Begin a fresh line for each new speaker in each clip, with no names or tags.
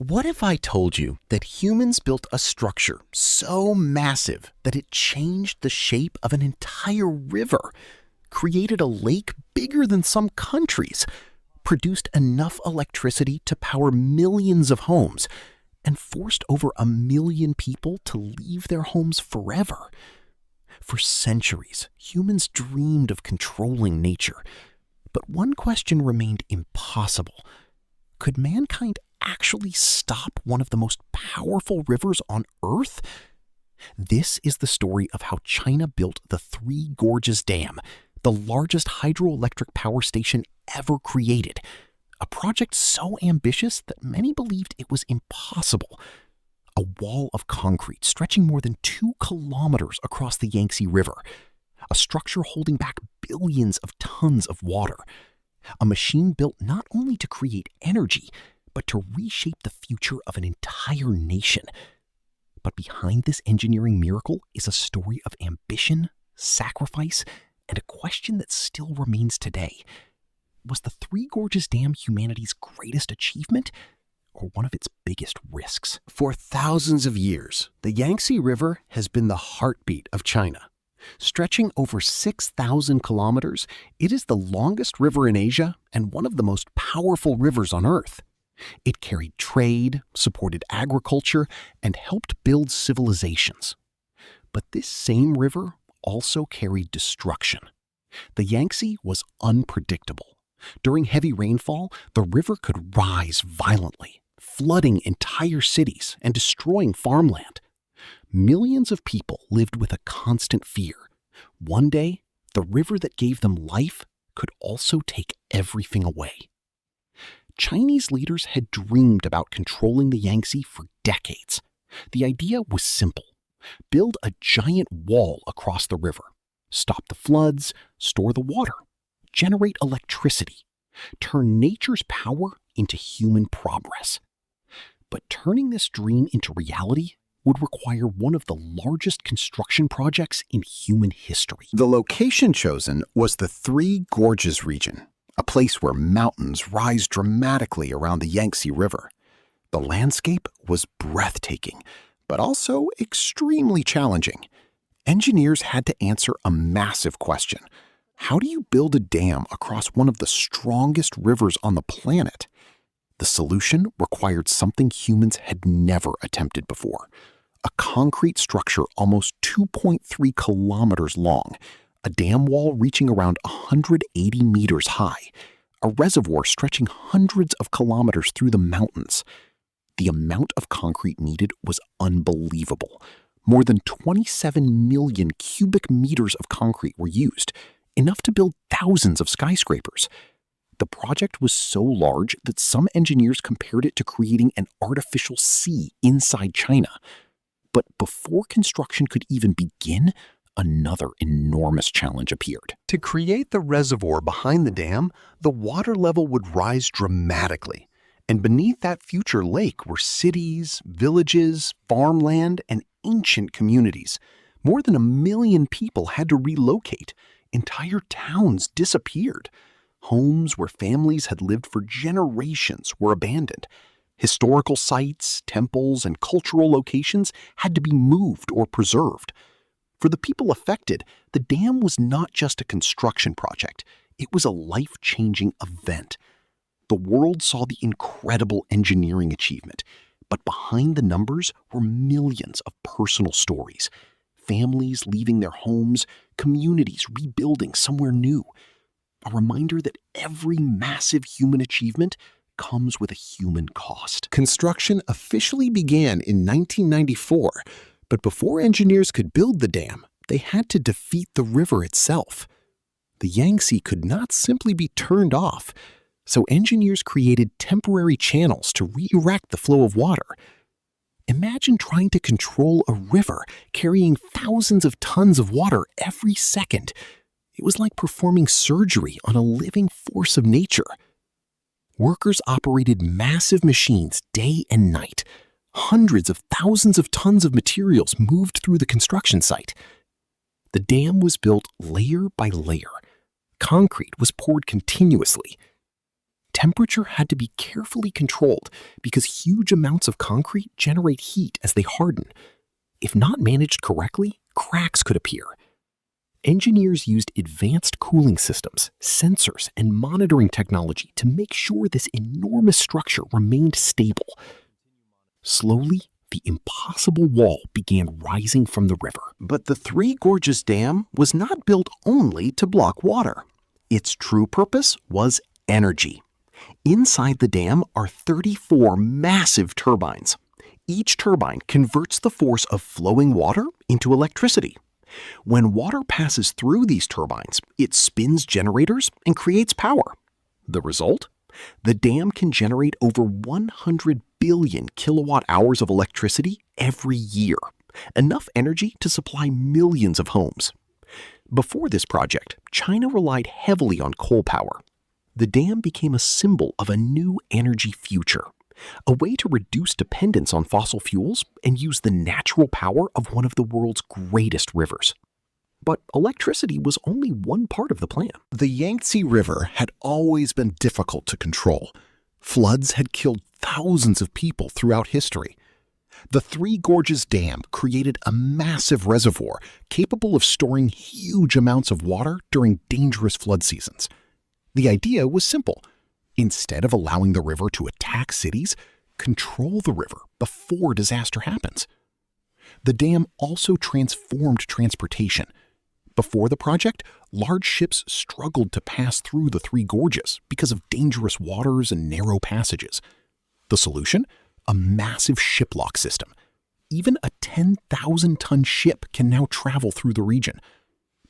What if I told you that humans built a structure so massive that it changed the shape of an entire river, created a lake bigger than some countries, produced enough electricity to power millions of homes, and forced over 1 million people to leave their homes forever? For centuries, humans dreamed of controlling nature, but one question remained impossible. Could mankind actually stop one of the most powerful rivers on Earth? This is the story of how China built the Three Gorges Dam, the largest hydroelectric power station ever created, a project so ambitious that many believed it was impossible. A wall of concrete stretching more than 2 kilometers across the Yangtze River, a structure holding back billions of tons of water, a machine built not only to create energy, but to reshape the future of an entire nation. But behind this engineering miracle is a story of ambition, sacrifice, and a question that still remains today. Was the Three Gorges Dam humanity's greatest achievement, or one of its biggest risks? For thousands of years, the Yangtze River has been the heartbeat of China. Stretching over 6,000 kilometers, it is the longest river in Asia and one of the most powerful rivers on Earth. It carried trade, supported agriculture, and helped build civilizations. But this same river also carried destruction. The Yangtze was unpredictable. During heavy rainfall, the river could rise violently, flooding entire cities and destroying farmland. Millions of people lived with a constant fear. One day, the river that gave them life could also take everything away. Chinese leaders had dreamed about controlling the Yangtze for decades. The idea was simple: build a giant wall across the river, stop the floods, store the water, generate electricity, turn nature's power into human progress. But turning this dream into reality would require one of the largest construction projects in human history. The location chosen was the Three Gorges region, a place where mountains rise dramatically around the Yangtze River. The landscape was breathtaking, but also extremely challenging. Engineers had to answer a massive question. How do you build a dam across one of the strongest rivers on the planet? The solution required something humans had never attempted before: a concrete structure almost 2.3 kilometers long, a dam wall reaching around 180 meters high, a reservoir stretching hundreds of kilometers through the mountains. The amount of concrete needed was unbelievable. More than 27 million cubic meters of concrete were used, enough to build thousands of skyscrapers. The project was so large that some engineers compared it to creating an artificial sea inside China. But before construction could even begin, another enormous challenge appeared. To create the reservoir behind the dam, the water level would rise dramatically. And beneath that future lake were cities, villages, farmland, and ancient communities. More than 1 million people had to relocate. Entire towns disappeared. Homes where families had lived for generations were abandoned. Historical sites, temples, and cultural locations had to be moved or preserved. For the people affected, the dam was not just a construction project. It was a life-changing event. The world saw the incredible engineering achievement, but behind the numbers were millions of personal stories. Families leaving their homes, communities rebuilding somewhere new. A reminder that every massive human achievement comes with a human cost. Construction officially began in 1994, but before engineers could build the dam, they had to defeat the river itself. The Yangtze could not simply be turned off, so engineers created temporary channels to redirect the flow of water. Imagine trying to control a river carrying thousands of tons of water every second. It was like performing surgery on a living force of nature. Workers operated massive machines day and night. Hundreds of thousands of tons of materials moved through the construction site. The dam was built layer by layer. Concrete was poured continuously. Temperature had to be carefully controlled because huge amounts of concrete generate heat as they harden. If not managed correctly, cracks could appear. Engineers used advanced cooling systems, sensors, and monitoring technology to make sure this enormous structure remained stable. Slowly, the impossible wall began rising from the river. But the Three Gorges Dam was not built only to block water. Its true purpose was energy. Inside the dam are 34 massive turbines. Each turbine converts the force of flowing water into electricity. When water passes through these turbines, it spins generators and creates power. The result? The dam can generate over 100 billion kilowatt hours of electricity every year, enough energy to supply millions of homes. Before this project, China relied heavily on coal power. The dam became a symbol of a new energy future, a way to reduce dependence on fossil fuels and use the natural power of one of the world's greatest rivers. But electricity was only one part of the plan. The Yangtze River had always been difficult to control. Floods had killed thousands of people throughout history. The Three Gorges Dam created a massive reservoir capable of storing huge amounts of water during dangerous flood seasons. The idea was simple. Instead of allowing the river to attack cities, control the river before disaster happens. The dam also transformed transportation. Before the project, large ships struggled to pass through the Three Gorges because of dangerous waters and narrow passages. The solution? A massive ship lock system. Even a 10,000-ton ship can now travel through the region.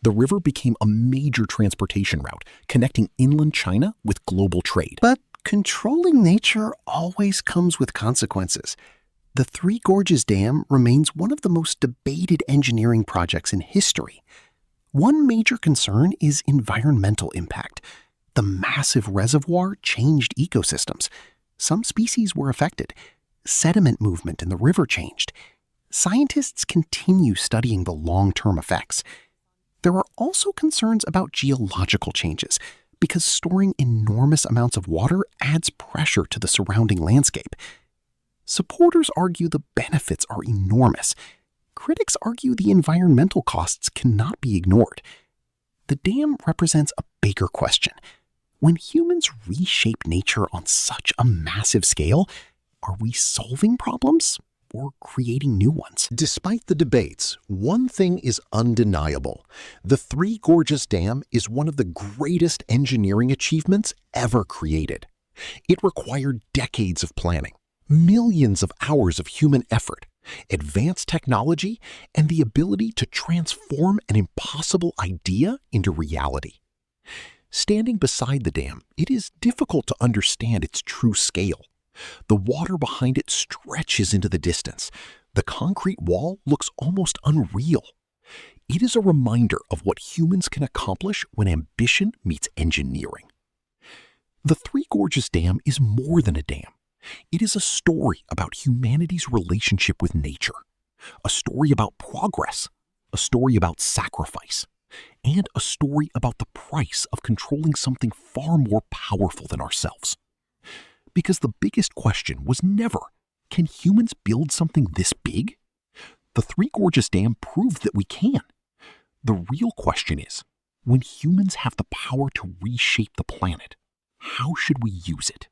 The river became a major transportation route, connecting inland China with global trade. But controlling nature always comes with consequences. The Three Gorges Dam remains one of the most debated engineering projects in history. One major concern is environmental impact. The massive reservoir changed ecosystems. Some species were affected. Sediment movement in the river changed. Scientists continue studying the long-term effects. There are also concerns about geological changes, because storing enormous amounts of water adds pressure to the surrounding landscape. Supporters argue the benefits are enormous. Critics argue the environmental costs cannot be ignored. The dam represents a bigger question. When humans reshape nature on such a massive scale, are we solving problems or creating new ones? Despite the debates, one thing is undeniable. The Three Gorges Dam is one of the greatest engineering achievements ever created. It required decades of planning, millions of hours of human effort, advanced technology, and the ability to transform an impossible idea into reality. Standing beside the dam, it is difficult to understand its true scale. The water behind it stretches into the distance. The concrete wall looks almost unreal. It is a reminder of what humans can accomplish when ambition meets engineering. The Three Gorges Dam is more than a dam. It is a story about humanity's relationship with nature, a story about progress, a story about sacrifice, and a story about the price of controlling something far more powerful than ourselves. Because the biggest question was never, can humans build something this big? The Three Gorges Dam proved that we can. The real question is, when humans have the power to reshape the planet, how should we use it?